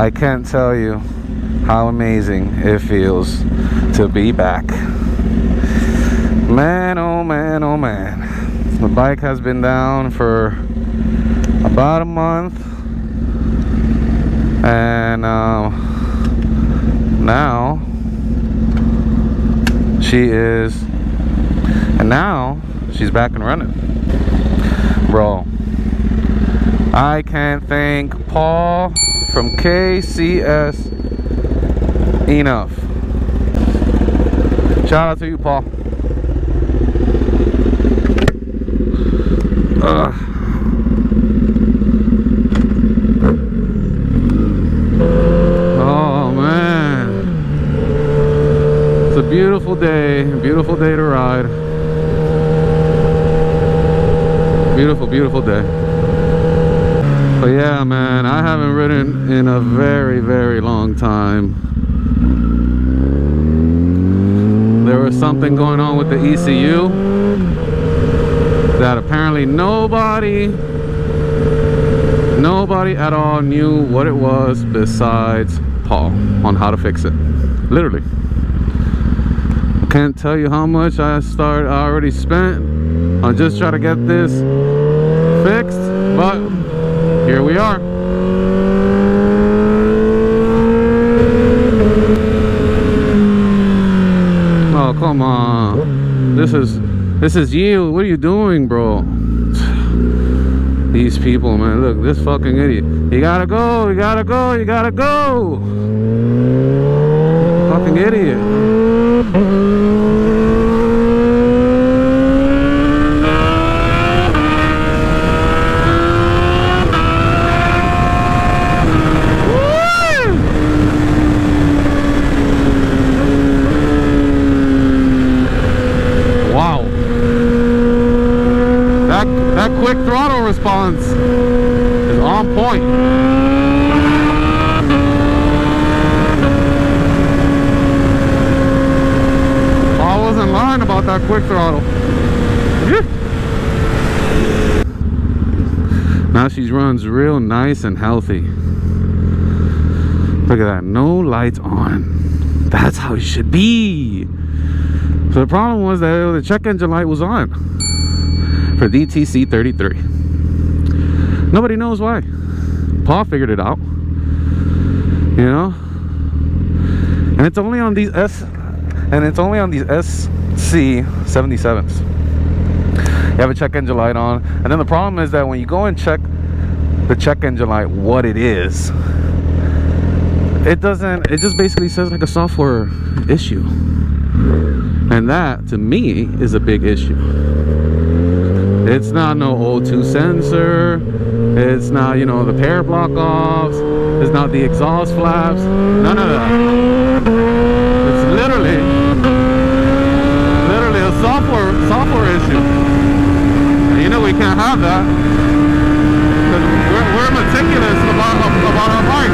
I can't tell you how amazing it feels to be back. Man, oh man, oh man. The bike has been down for about a month, and now she's back and running. Bro, I can't thank Paul from KCS enough. Shout out to you, Paul. Oh man, it's a beautiful day to ride. Beautiful day. But yeah, man, I haven't ridden in a very long time. There was something going on with the ECU that apparently nobody at all knew what it was besides Paul on how to fix it. Literally. I can't tell you how much I already spent on just trying to get this fixed, but here we are. Oh, come on. This is you. What are you doing, bro? These people, man. Look, this fucking idiot. You gotta go. Fucking idiot. That quick throttle response is on point. I wasn't lying about that quick throttle. Now she runs real nice and healthy. Look at that, no lights on. That's how it should be. So the problem was that the check engine light was on for DTC 33. Nobody knows why. Paul figured it out, you know. And it's only on these SC 77s. You have a check engine light on, and then the problem is that when you go and check the check engine light, what it is, it just basically says like a software issue, and that to me is a big issue. It's not no O2 sensor, it's not, you know, the pair block offs, it's not the exhaust flaps, none of that. It's literally a software issue. And you know we can't have that, because we're meticulous about our bike.